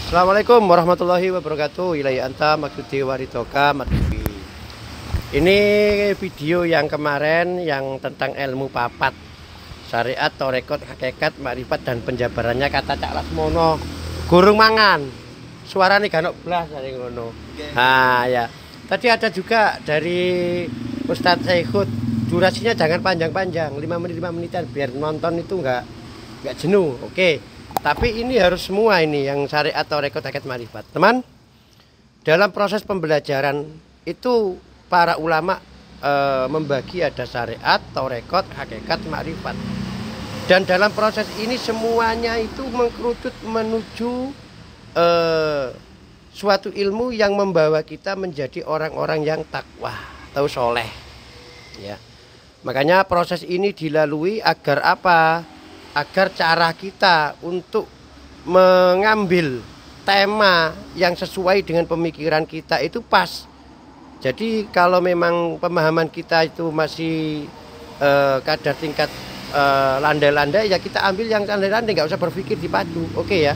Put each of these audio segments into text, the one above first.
Assalamualaikum warahmatullahi wabarakatuh. Ilahi anta maksudi waritoka matubi. Ini video yang kemarin yang tentang ilmu papat, syariat, torekot, hakikat, makrifat dan penjabarannya kata Cak Lasmono. Gurung mangan. Suarane ganok blas dari ngono. Nah, ya. Tadi ada juga dari Ustadz Saikhud. Durasinya jangan panjang-panjang, 5 menit 5 menitan biar nonton itu enggak jenuh. Oke. Tapi ini harus semua ini yang syariat, torekot, hakikat, makrifat. Teman, dalam proses pembelajaran itu para ulama membagi ada syariat, torekot, hakikat, makrifat. Dan dalam proses ini semuanya itu mengkerucut menuju suatu ilmu yang membawa kita menjadi orang-orang yang takwa atau soleh. Ya. Makanya proses ini dilalui agar apa? Agar cara kita untuk mengambil tema yang sesuai dengan pemikiran kita itu pas. Jadi kalau memang pemahaman kita itu masih kadar tingkat landai-landai, ya kita ambil yang landai-landai, nggak usah berpikir dipacu. Oke ya.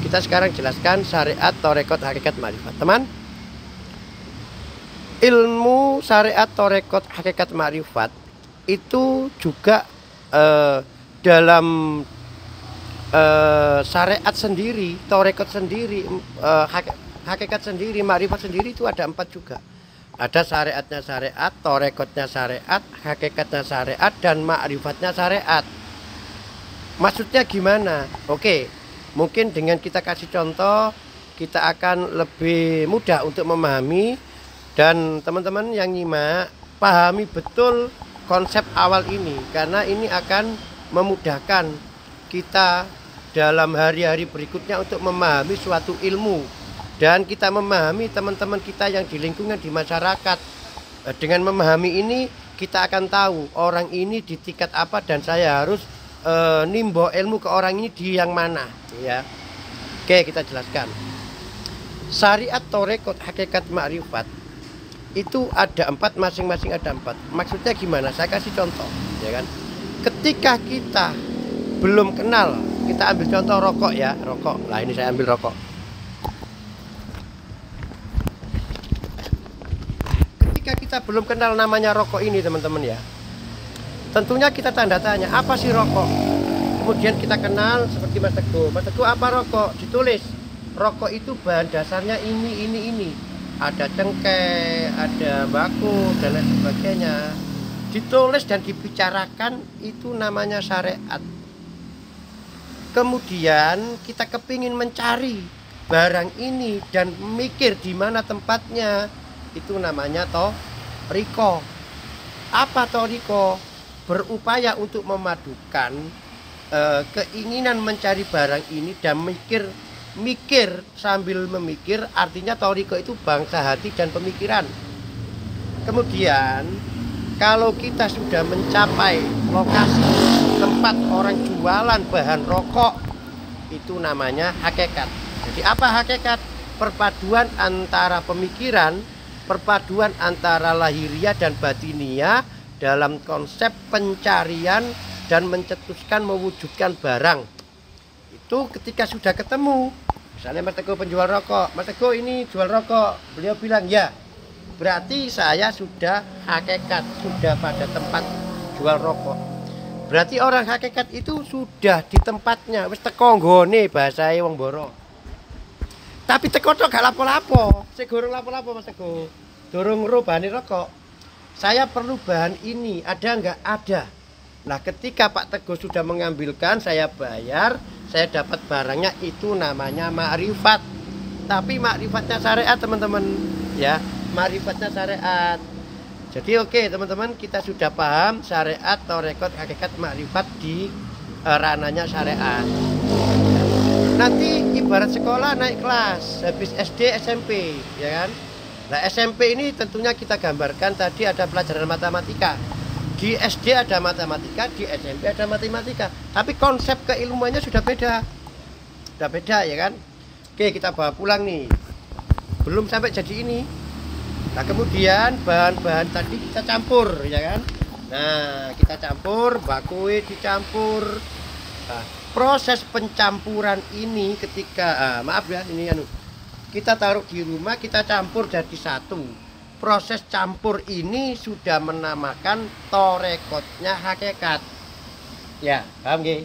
Kita sekarang jelaskan syariat, torekot, hakikat, makrifat. Teman, ilmu syariat, torekot, hakikat, makrifat itu juga dalam syariat sendiri, torekot sendiri, hakikat sendiri, makrifat sendiri itu ada 4 juga. Ada syariatnya syariat, torekotnya syariat, hakikatnya syariat, dan makrifatnya syariat. Maksudnya gimana? Oke, mungkin dengan kita kasih contoh, kita akan lebih mudah untuk memahami. Dan teman-teman yang nyimak, pahami betul konsep awal ini, karena ini akan memudahkan kita dalam hari-hari berikutnya untuk memahami suatu ilmu, dan kita memahami teman-teman kita yang di lingkungan, di masyarakat. Dengan memahami ini kita akan tahu orang ini di tingkat apa dan saya harus nimbo ilmu ke orang ini di yang mana ya. Oke, kita jelaskan. Syariat, torekot, hakikat, makrifat itu ada 4, masing-masing ada 4. Maksudnya gimana? Saya kasih contoh ya kan. Ketika kita belum kenal, kita ambil contoh rokok ya, rokok. Lah ini saya ambil rokok. Ketika kita belum kenal namanya rokok ini teman-teman ya, tentunya kita tanda tanya, apa sih rokok? Kemudian kita kenal seperti Mas Teguh. Mas Teguh, apa rokok? Ditulis, rokok itu bahan dasarnya ini. Ada cengkeh, ada baku dan lain sebagainya. Ditulis dan dibicarakan, itu namanya syariat. Kemudian kita kepingin mencari barang ini dan mikir di mana tempatnya, itu namanya toriko. Apa toriko? Berupaya untuk memadukan keinginan mencari barang ini dan mikir sambil memikir, artinya toriko itu bangsa hati dan pemikiran. Kemudian kalau kita sudah mencapai lokasi tempat orang jualan bahan rokok, itu namanya hakikat. Jadi apa hakikat? Perpaduan antara pemikiran, perpaduan antara lahiriah dan batiniah dalam konsep pencarian dan mencetuskan, mewujudkan barang. Itu ketika sudah ketemu. Misalnya Mas Teguh penjual rokok, Mas Teguh ini jual rokok, beliau bilang ya, berarti saya sudah hakikat, sudah pada tempat jual rokok. Berarti orang hakikat itu sudah di tempatnya, wis teko nggone bahasae wong Boro. Tapi teko tok gak lapo-lapo, sing gorong lapo-lapo Mas Teguh. Durung ro bahane rokok. Saya perlu bahan ini, ada enggak? Ada. Nah, ketika Pak Teguh sudah mengambilkan, saya bayar, saya dapat barangnya, itu namanya makrifat. Tapi makrifatnya syariat teman-teman ya. Makrifatnya syariat. Jadi oke teman-teman, kita sudah paham syariat, torekot, hakikat, makrifat di ranahnya syariat. Nanti ibarat sekolah naik kelas, habis SD, SMP ya kan. Nah, SMP ini tentunya kita gambarkan tadi ada pelajaran matematika. Di SD ada matematika, di SMP ada matematika. Tapi konsep keilmuannya sudah beda. Sudah beda ya kan. Oke, kita bawa pulang nih. Belum sampai jadi ini. Nah, kemudian bahan-bahan tadi kita campur ya kan. Nah, kita campur, bakue dicampur. Nah, proses pencampuran ini ketika maaf ya, ini kita taruh di rumah, kita campur jadi satu. Proses campur ini sudah menamakan torekotnya hakikat. Ya, paham nggih?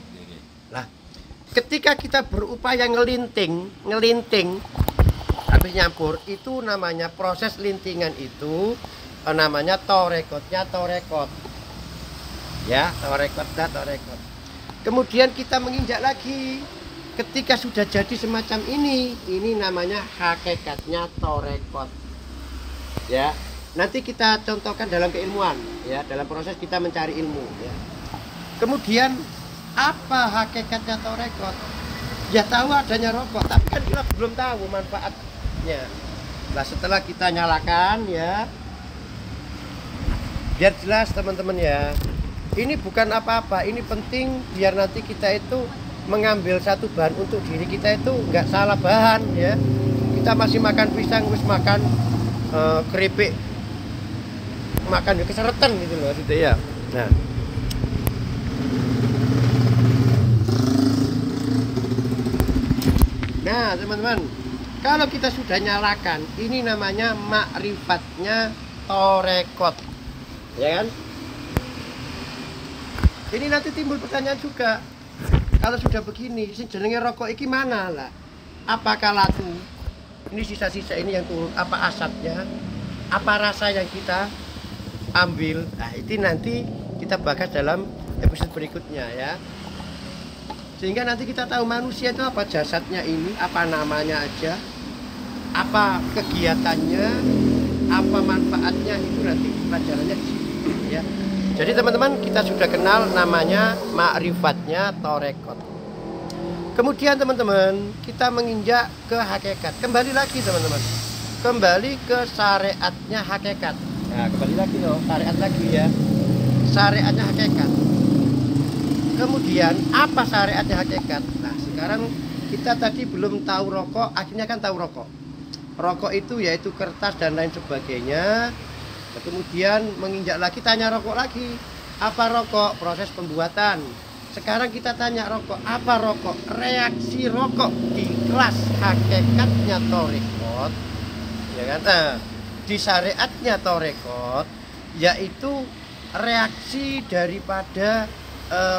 Nah, ketika kita berupaya ngelinting habis nyampur, itu namanya proses lintingan itu namanya torekotnya torekot. Ya, torekot. Kemudian kita menginjak lagi. Ketika sudah jadi semacam ini namanya hakikatnya torekot. Ya, nanti kita contohkan dalam keilmuan, ya, dalam proses kita mencari ilmu, ya. Kemudian apa hakikatnya torekot? Ya tahu adanya rokok, tapi kan kita belum tahu manfaatnya. Nah, setelah kita nyalakan, ya, biar jelas teman-teman ya. Ini bukan apa-apa, ini penting biar nanti kita itu mengambil satu bahan untuk diri kita itu nggak salah bahan, ya. Kita masih makan pisang, wis makan keripik, makan ya keseretan gitu loh, gitu ya. Nah teman-teman, kalau kita sudah nyalakan, ini namanya makrifatnya torekot, ya kan? Ini nanti timbul pertanyaan juga, kalau sudah begini, jenenge rokok iki mana lah? Apakah latu? Ini sisa-sisa ini yang turun, apa asapnya, apa rasa yang kita ambil. Nah, itu nanti kita bahas dalam episode berikutnya, ya. Sehingga nanti kita tahu manusia itu apa jasadnya ini, apa namanya aja, apa kegiatannya, apa manfaatnya, itu nanti pelajarannya di sini, ya. Jadi teman-teman, kita sudah kenal namanya ma'rifatnya torekot. Kemudian teman-teman, kita menginjak ke hakikat. Kembali lagi teman-teman, kembali ke syariatnya hakikat. Nah, kembali lagi loh, syariat lagi ya, syariatnya hakikat. Kemudian apa syariatnya hakikat? Nah, sekarang kita tadi belum tahu rokok, akhirnya kan tahu rokok. Rokok itu yaitu kertas dan lain sebagainya. Kemudian menginjak lagi, tanya rokok lagi. Apa rokok? Proses pembuatan. Sekarang kita tanya rokok, apa rokok? Reaksi rokok di kelas hakikatnya torekot, ya kan? Di syariatnya torekot, yaitu reaksi daripada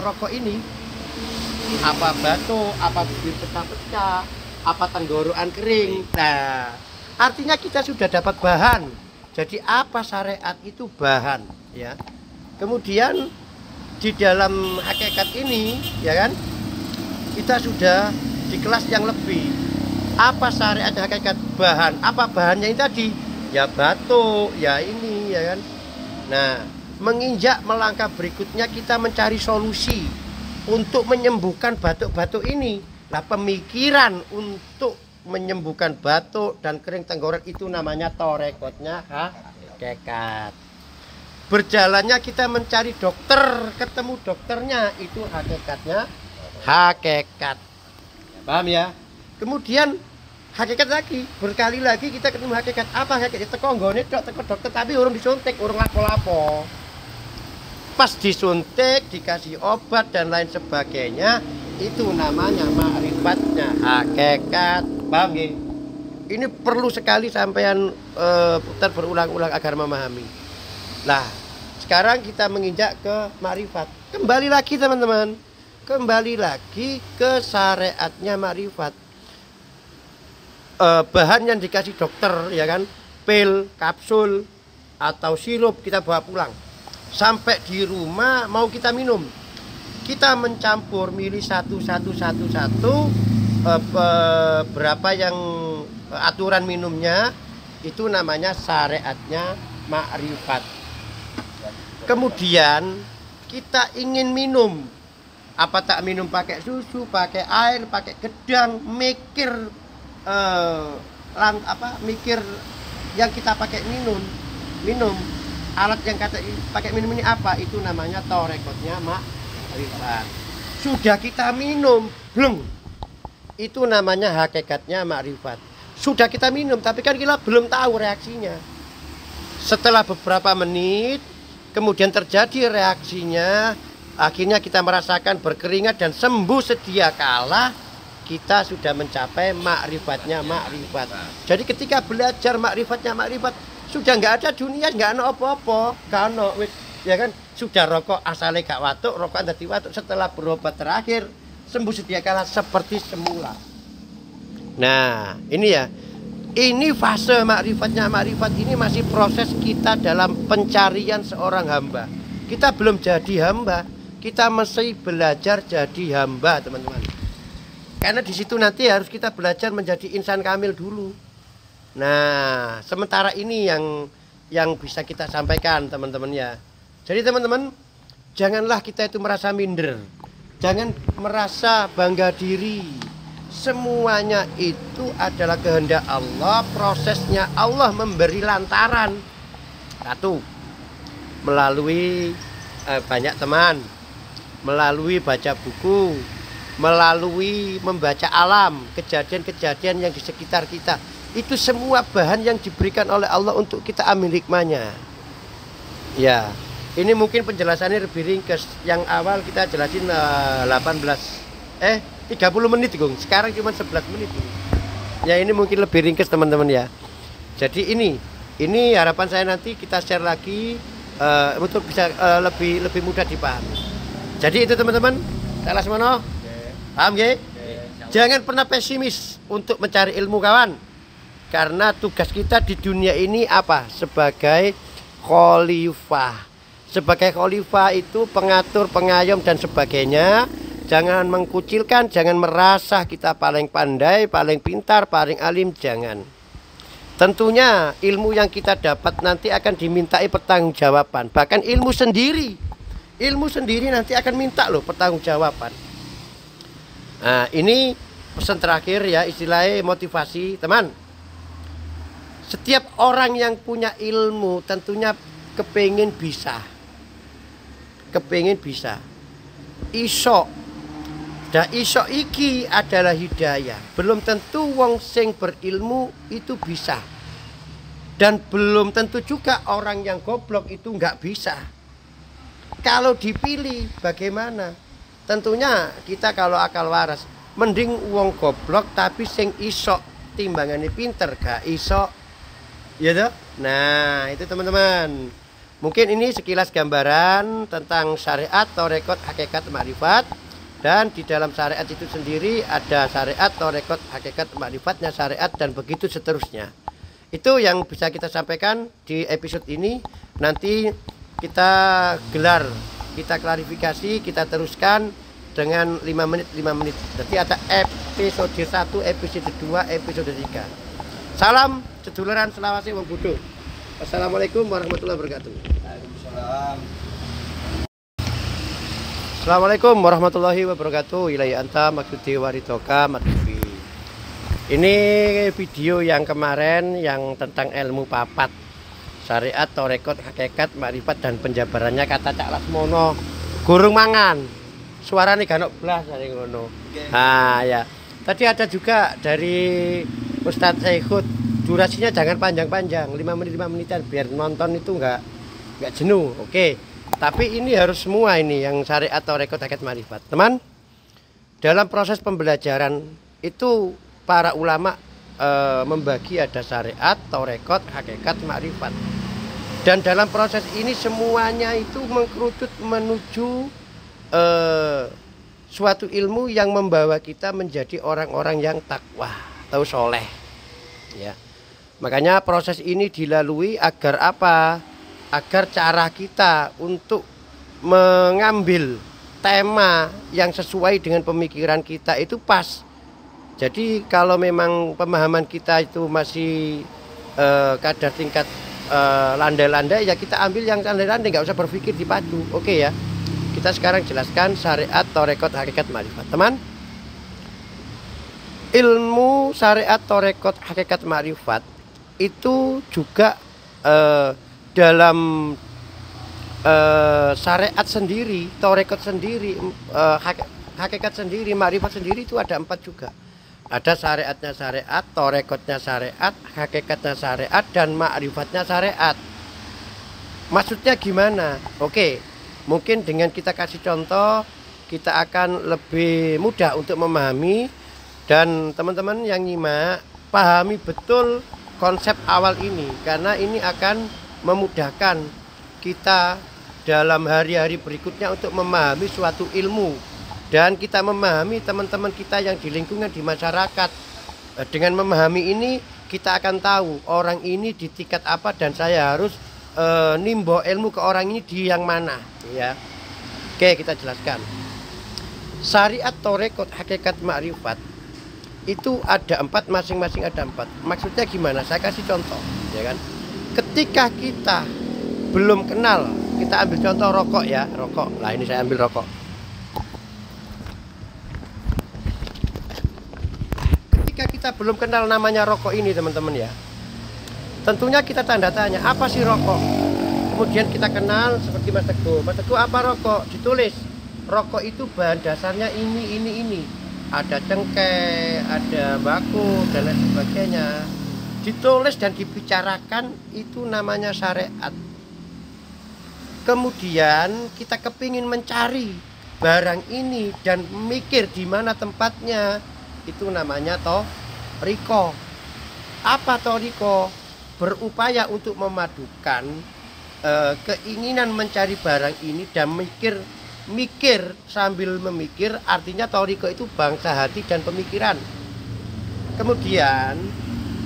rokok ini, apa batuk, apa bibir pecah-pecah, apa tenggorokan kering. Nah, artinya kita sudah dapat bahan. Jadi apa syariat itu bahan, ya. Kemudian di dalam hakikat ini, ya kan, kita sudah di kelas yang lebih. Apa syariat hakikat bahan? Apa bahannya ini tadi? Ya batuk, ya ini, ya kan. Nah, menginjak melangkah berikutnya kita mencari solusi untuk menyembuhkan batuk-batuk ini. Nah, pemikiran untuk menyembuhkan batuk dan kering tenggorok itu namanya torekotnya hakikat. Berjalannya kita mencari dokter, ketemu dokternya, itu hakikatnya hakikat. Paham ya? Kemudian hakikat lagi, berkali lagi kita ketemu hakikat. Apa hakikat? Teko nggone tok, teko dokter tapi urung disuntik, urung lapo-lapo. Pas disuntik, dikasih obat dan lain sebagainya, itu namanya ma'rifatnya hakikat. Paham nggih? Ini perlu sekali sampean putar berulang-ulang agar memahami. Nah, sekarang kita menginjak ke makrifat. Kembali lagi teman-teman, kembali lagi ke syariatnya makrifat. Bahan yang dikasih dokter, ya kan, pil, kapsul, atau sirup kita bawa pulang. Sampai di rumah mau kita minum, kita mencampur milih satu, berapa yang aturan minumnya, itu namanya syariatnya makrifat. Kemudian kita ingin minum, apa tak minum pakai susu, pakai air, pakai gedang, mikir mikir yang kita pakai minum alat yang kata pakai minum ini apa, itu namanya torekotnya makrifat. Sudah kita minum belum, itu namanya hakikatnya makrifat. Sudah kita minum tapi kan kita belum tahu reaksinya. Setelah beberapa menit kemudian terjadi reaksinya, akhirnya kita merasakan berkeringat dan sembuh sedia kala kita sudah mencapai makrifatnya makrifat. Jadi ketika belajar makrifatnya makrifat, sudah nggak ada dunia, nggak ada apa-apa, ya kan, sudah rokok asale gak watuk, rokokan dadi watuk, setelah berobat terakhir sembuh sedia kala seperti semula. Nah ini ya, ini fase makrifatnya makrifat ini masih proses kita dalam pencarian seorang hamba. Kita belum jadi hamba, kita masih belajar jadi hamba, teman-teman. Karena di situ nanti harus kita belajar menjadi insan kamil dulu. Nah, sementara ini yang bisa kita sampaikan, teman-teman ya. Jadi teman-teman, janganlah kita itu merasa minder. Jangan merasa bangga diri. Semuanya itu adalah kehendak Allah, prosesnya Allah memberi lantaran. Satu, melalui banyak teman, melalui baca buku, melalui membaca alam, kejadian-kejadian yang di sekitar kita. Itu semua bahan yang diberikan oleh Allah untuk kita ambil hikmahnya. Ya, ini mungkin penjelasannya lebih ringkas. Yang awal kita jelasin 30 menit, Gung. Sekarang cuma 11 menit. Ya, ini mungkin lebih ringkas, teman-teman ya. Jadi ini harapan saya nanti kita share lagi untuk bisa lebih mudah dipahami. Jadi itu, teman-teman. Salah semono. Paham ya? Jangan pernah pesimis untuk mencari ilmu, kawan. Karena tugas kita di dunia ini apa? Sebagai khalifah. Sebagai khalifah itu pengatur, pengayom dan sebagainya. Jangan mengkucilkan, jangan merasa kita paling pandai, paling pintar, paling alim, jangan. Tentunya ilmu yang kita dapat nanti akan dimintai pertanggungjawaban. Bahkan ilmu sendiri nanti akan minta loh pertanggungjawaban. Nah, ini pesan terakhir ya, istilahnya motivasi, teman. Setiap orang yang punya ilmu tentunya kepingin bisa. Iso. Dan iso iki adalah hidayah. Belum tentu wong sing berilmu itu bisa. Dan belum tentu juga orang yang goblok itu nggak bisa. Kalau dipilih bagaimana? Tentunya kita kalau akal waras, mending wong goblok tapi sing iso timbangannya pinter, gak iso, ya toh? Nah itu, teman-teman. Mungkin ini sekilas gambaran tentang syariat, tarekat, hakikat, makrifat. Dan di dalam syariat itu sendiri ada syariat, tarekat, hakikat, makrifatnya syariat, dan begitu seterusnya. Itu yang bisa kita sampaikan di episode ini. Nanti kita gelar, kita klarifikasi, kita teruskan dengan 5 menit. Jadi ada episode 1, episode 2, episode 3. Salam seduluran selawase wong bodho. Assalamualaikum warahmatullahi wabarakatuh. Waalaikumsalam. Assalamualaikum warahmatullahi wabarakatuh. Ilai anta maksudi waritoka matfi. Ini video yang kemarin yang tentang ilmu papat, syariat, tarekat, hakikat, makrifat, dan penjabarannya kata Cak Lasmono. Gurung mangan, suaranya ganok blas dari ngono. Nah ya, tadi ada juga dari Ustadz Saikhut, durasinya jangan panjang-panjang, 5 menitan biar nonton itu nggak jenuh. Oke, tapi ini harus semua ini yang syariat, tarekat, hakikat, makrifat. Teman, dalam proses pembelajaran itu para ulama membagi ada syariat, tarekat, hakikat, makrifat. Dan dalam proses ini semuanya itu mengkerucut menuju suatu ilmu yang membawa kita menjadi orang-orang yang takwa atau soleh. Ya, makanya proses ini dilalui agar apa? Agar cara kita untuk mengambil tema yang sesuai dengan pemikiran kita itu pas. Jadi kalau memang pemahaman kita itu masih kadar tingkat landai-landai, ya kita ambil yang landai-landai, nggak usah berpikir dipacu. Oke ya, kita sekarang jelaskan syariat, tarekat, hakikat, makrifat. Teman, ilmu syariat, tarekat, hakikat, makrifat itu juga dalam syariat sendiri, tarekat sendiri, hakikat sendiri, makrifat sendiri itu ada 4 juga. Ada syariatnya syariat, tarekatnya syariat, hakikatnya syariat, dan ma'rifatnya syariat. Maksudnya gimana? Oke, Mungkin dengan kita kasih contoh, kita akan lebih mudah untuk memahami. Dan teman-teman yang nyimak, pahami betul konsep awal ini, karena ini akan memudahkan kita dalam hari-hari berikutnya untuk memahami suatu ilmu. Dan kita memahami teman-teman kita yang di lingkungan, di masyarakat. Dengan memahami ini, kita akan tahu orang ini di tingkat apa, dan saya harus nimbo ilmu ke orang ini di yang mana, ya. Oke, kita jelaskan. Syariat, torekot, hakikat, makrifat itu ada 4, masing-masing ada 4. Maksudnya gimana? Saya kasih contoh, ya kan. Ketika kita belum kenal, kita ambil contoh rokok, ya, rokok. Lah ini saya ambil rokok. Ketika kita belum kenal namanya rokok ini, teman-teman, ya, tentunya kita tanda tanya, apa sih rokok? Kemudian kita kenal seperti Mas Teguh. Mas Teguh, apa rokok? Ditulis, rokok itu bahan dasarnya ini. Ada cengkeh, ada baku, dan lain sebagainya. Ditulis dan dibicarakan, itu namanya syariat. Kemudian kita kepingin mencari barang ini dan mikir di mana tempatnya, itu namanya riko. Apa riko? Berupaya untuk memadukan keinginan mencari barang ini dan mikir sambil memikir, artinya toriko itu bangsa hati dan pemikiran. Kemudian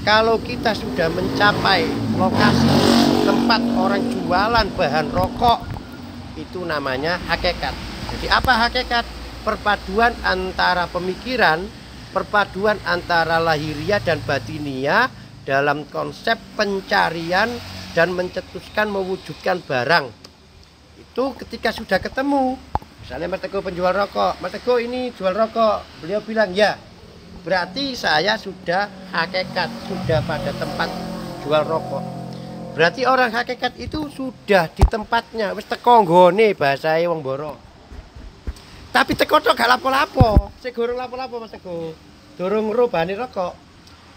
kalau kita sudah mencapai lokasi tempat orang jualan bahan rokok, itu namanya hakikat. Jadi apa hakikat? Perpaduan antara pemikiran, perpaduan antara lahiriah dan batiniah dalam konsep pencarian dan mencetuskan, mewujudkan barang. Itu ketika sudah ketemu, misalnya Mas Teguh penjual rokok, Mas Teguh ini jual rokok, beliau bilang ya, berarti saya sudah hakikat, sudah pada tempat jual rokok. Berarti orang hakikat itu sudah di tempatnya, wis teko nggone bahasae wong Boro. Tapi teko tok gak lapo-lapo, sing gorong lapo-lapo Mas Teguh. Durung ngrobani rokok.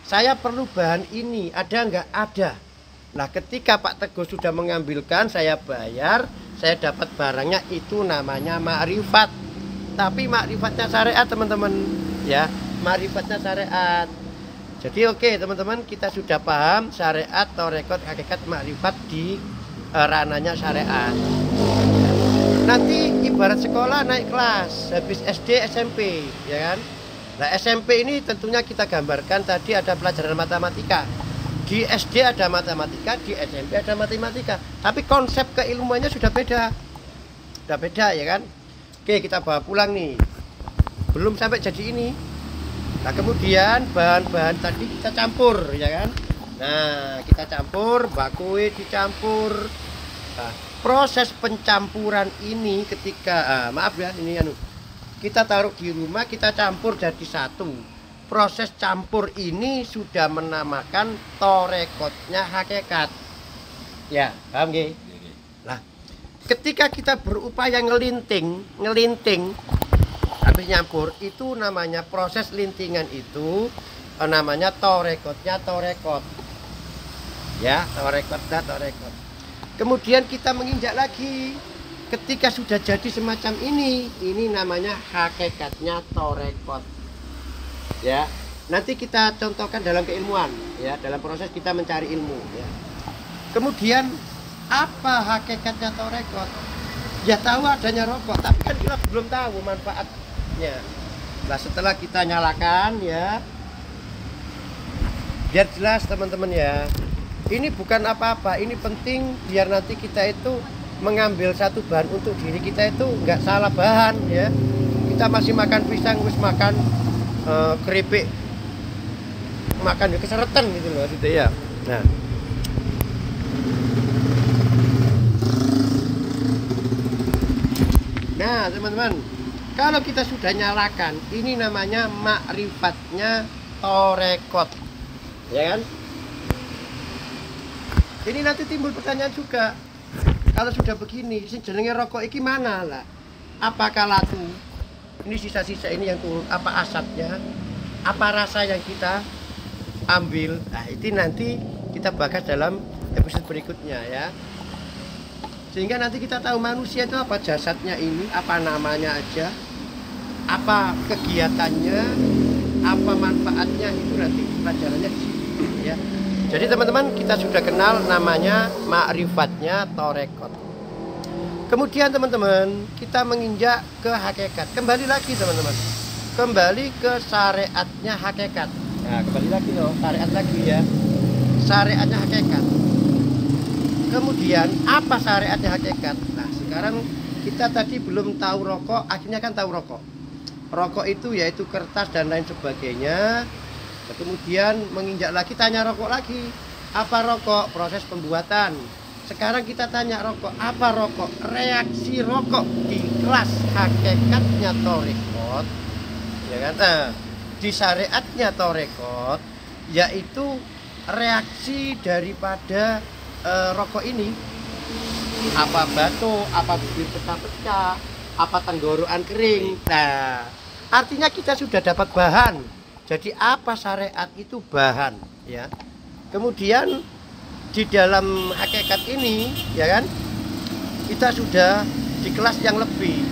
Saya perlu bahan ini, ada nggak? Ada. Nah, ketika Pak Teguh sudah mengambilkan, saya bayar, saya dapat barangnya, itu namanya makrifat. Tapi makrifatnya syariat, teman-teman, ya. Makrifatnya syariat. Jadi oke, teman-teman, kita sudah paham syariat, torekot, hakikat, makrifat di ranahnya syariat. Nanti ibarat sekolah naik kelas, habis SD, SMP, ya kan? Nah, SMP ini tentunya kita gambarkan tadi ada pelajaran matematika. Di SD ada matematika, di SMP ada matematika. Tapi konsep keilmuannya sudah beda. Sudah beda, ya kan? Oke, kita bawa pulang nih. Belum sampai jadi ini. Nah, kemudian bahan-bahan tadi kita campur, ya kan? Nah, kita campur, bakue dicampur. Nah, proses pencampuran ini ketika maaf ya, ini kita taruh di rumah, kita campur jadi satu. Proses campur ini sudah menamakan torekotnya hakikat. Ya, paham nggih? Nah, ketika kita berupaya ngelinting habis nyampur, itu namanya proses lintingan, itu namanya torekotnya torekot. Ya, torekot. Kemudian kita menginjak lagi. Ketika sudah jadi semacam ini namanya hakikatnya torekot. Ya, nanti kita contohkan dalam keilmuan, ya, dalam proses kita mencari ilmu, ya. Kemudian apa hakikatnya torekot? Ya, tahu adanya rokok, tapi kan kita belum tahu manfaatnya. Nah, setelah kita nyalakan, ya, biar jelas teman-teman, ya. Ini bukan apa-apa, ini penting biar nanti kita itu mengambil satu bahan untuk diri kita itu nggak salah bahan, ya. Kita masih makan pisang, wis makan keripik, makan keseretan gitu loh, gitu ya. Nah, teman-teman, kalau kita sudah nyalakan, ini namanya makrifatnya torekot, ya kan? Ini nanti timbul pertanyaan juga. Kalau sudah begini, sing jenenge rokok iki mana lah? Apakah latu? Ini sisa-sisa ini yang turun, apa asapnya? Apa rasa yang kita ambil? Nah, itu nanti kita bahas dalam episode berikutnya, ya. Sehingga nanti kita tahu manusia itu apa jasadnya ini, apa namanya aja, apa kegiatannya, apa manfaatnya, itu nanti pelajarannya di sini ya. Jadi teman-teman, kita sudah kenal namanya ma'rifatnya torekot. Kemudian teman-teman, kita menginjak ke hakikat. Kembali lagi teman-teman, kembali ke syariatnya hakikat. Nah, kembali lagi loh, syariat lagi ya. Syariatnya hakikat. Kemudian apa syariatnya hakikat? Nah, sekarang kita tadi belum tahu rokok, akhirnya kan tahu rokok. Rokok itu yaitu kertas dan lain sebagainya. Kemudian menginjak lagi, tanya rokok lagi. Apa rokok? Proses pembuatan. Sekarang kita tanya rokok. Apa rokok? Reaksi rokok di kelas hakikatnya torekot, ya kan? Nah, di syariatnya torekot yaitu reaksi daripada rokok ini. Apa batuk, apa bibir pecah-pecah, apa tenggorokan kering. Nah, artinya kita sudah dapat bahan. Jadi apa syariat itu bahan ya. Kemudian di dalam hakikat ini ya kan, kita sudah di kelas yang lebih.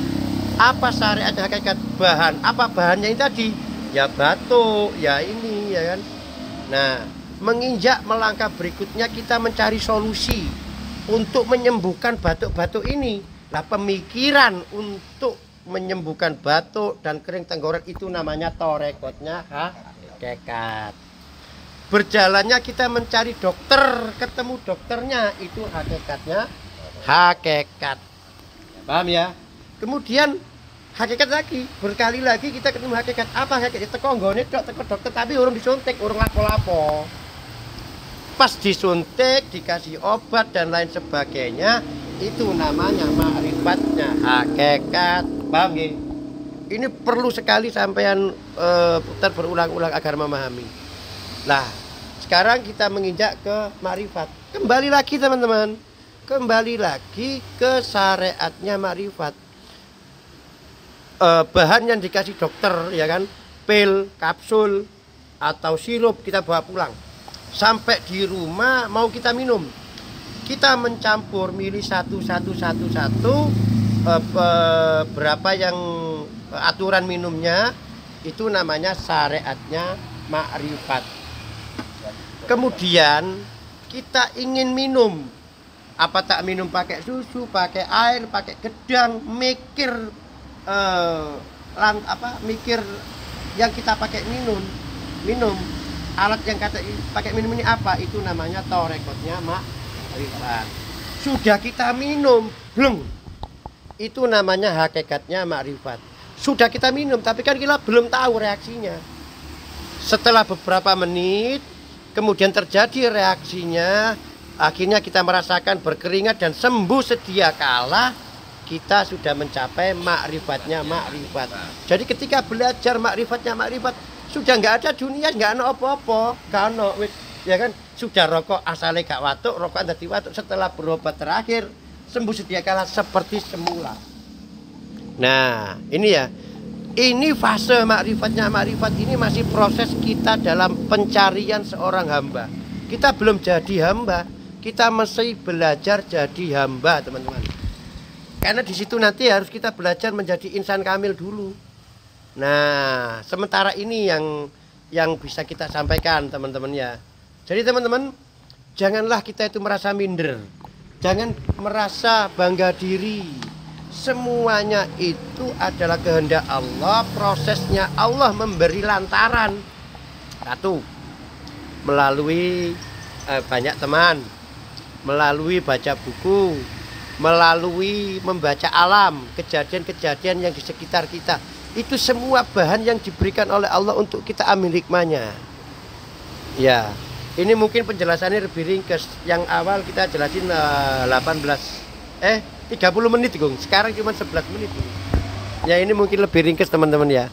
Apa syariat hakikat bahan? Apa bahannya ini tadi? Ya batuk, ya ini ya kan. Nah, menginjak melangkah berikutnya kita mencari solusi untuk menyembuhkan batuk-batuk ini. Nah, pemikiran untuk menyembuhkan batuk dan kering tenggorokan itu namanya torekotnya hakikat. Berjalannya kita mencari dokter, ketemu dokternya, itu hakikatnya hakikat. Paham ya? Kemudian hakikat lagi, berkali lagi kita ketemu hakikat. Apa hakikat? Teko nggone teko dokter tapi urung disuntik, urung lapo-lapo. Pas disuntik, dikasih obat dan lain sebagainya, itu namanya ma'rifatnya hakikat. Paham ya? Ini perlu sekali sampean putar berulang-ulang agar memahami. Nah, sekarang kita menginjak ke ma'rifat. Kembali lagi teman-teman, kembali lagi ke syariatnya ma'rifat. Bahan yang dikasih dokter ya kan, pil, kapsul atau sirup kita bawa pulang. Sampai di rumah mau kita minum, kita mencampur milih satu berapa yang aturan minumnya, itu namanya syariatnya ma'rifat. Kemudian kita ingin minum, apa tak minum pakai susu, pakai air, pakai gedang, mikir mikir yang kita pakai minum alat yang kata pakai minum ini apa, itu namanya torekotnya ma'rifat. Sudah kita minum belum, itu namanya hakikatnya ma'rifat. Sudah kita minum tapi kan kita belum tahu reaksinya. Setelah beberapa menit kemudian terjadi reaksinya, akhirnya kita merasakan berkeringat dan sembuh sedia kala, kita sudah mencapai ma'rifatnya ma'rifat. Jadi ketika belajar ma'rifatnya ma'rifat, sudah nggak ada dunia, nggak ada apa-apa, nggak ada, ya kan? Sudah rokok asalnya gak watuk, rokok dadi watuk, setelah berobat terakhir sembuh sedia kala seperti semula. Nah, ini ya. Ini fase ma'rifatnya ma'rifat ini masih proses kita dalam pencarian seorang hamba. Kita belum jadi hamba, kita masih belajar jadi hamba, teman-teman. Karena di situ nanti harus kita belajar menjadi insan kamil dulu. Nah, sementara ini yang bisa kita sampaikan, teman-teman ya. Jadi teman-teman, janganlah kita itu merasa minder. Jangan merasa bangga diri. Semuanya itu adalah kehendak Allah, prosesnya Allah memberi lantaran. Satu, melalui banyak teman, melalui baca buku, melalui membaca alam, kejadian-kejadian yang di sekitar kita. Itu semua bahan yang diberikan oleh Allah untuk kita ambil hikmahnya. Ya, ini mungkin penjelasannya lebih ringkas. Yang awal kita jelasin 30 menit, Gung. Sekarang cuma 11 menit. Ya, ini mungkin lebih ringkas, teman-teman ya.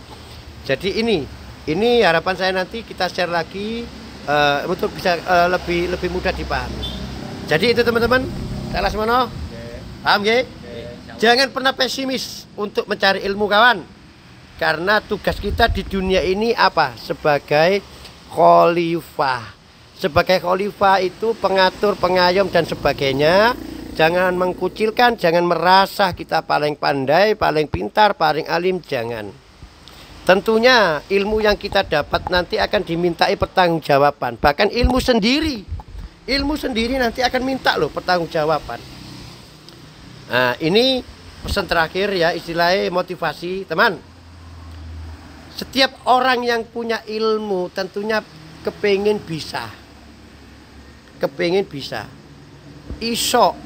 Jadi ini harapan saya nanti kita share lagi untuk bisa lebih mudah dipahami. Jadi itu teman-teman. Salah semono. Paham ya? Jangan pernah pesimis untuk mencari ilmu, kawan. Karena tugas kita di dunia ini apa? Sebagai khalifah. Sebagai khalifah itu pengatur, pengayom dan sebagainya. Jangan mengkucilkan, jangan merasa kita paling pandai, paling pintar, paling alim, jangan. Tentunya ilmu yang kita dapat nanti akan dimintai pertanggungjawaban. Bahkan ilmu sendiri nanti akan minta loh pertanggungjawaban. Nah, ini pesan terakhir ya, istilahnya motivasi, teman. Setiap orang yang punya ilmu tentunya kepingin bisa. Iso.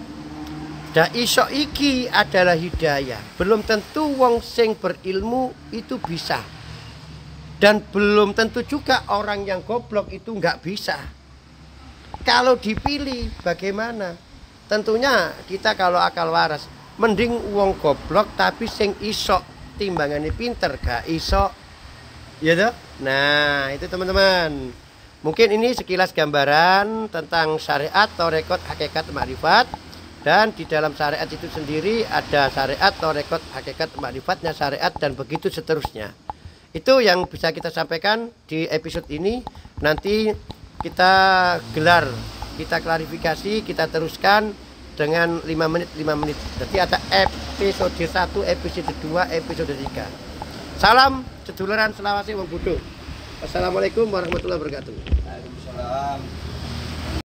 Dan iso iki adalah hidayah. Belum tentu wong sing berilmu itu bisa. Dan belum tentu juga orang yang goblok itu nggak bisa. Kalau dipilih bagaimana? Tentunya kita kalau akal waras, mending wong goblok tapi sing iso timbangannya pinter, gak iso. Ya toh? Nah, itu teman-teman. Mungkin ini sekilas gambaran tentang syariat, tarekot, hakikat, makrifat. Dan di dalam syariat itu sendiri ada syariat, tarekot, hakikat, makrifatnya syariat, dan begitu seterusnya. Itu yang bisa kita sampaikan di episode ini. Nanti kita gelar, kita klarifikasi, kita teruskan dengan 5 menit. Jadi ada episode 1, episode 2, episode 3. Salam seduluran selawase wong bodho. Wassalamualaikum warahmatullahi wabarakatuh. Waalaikumsalam.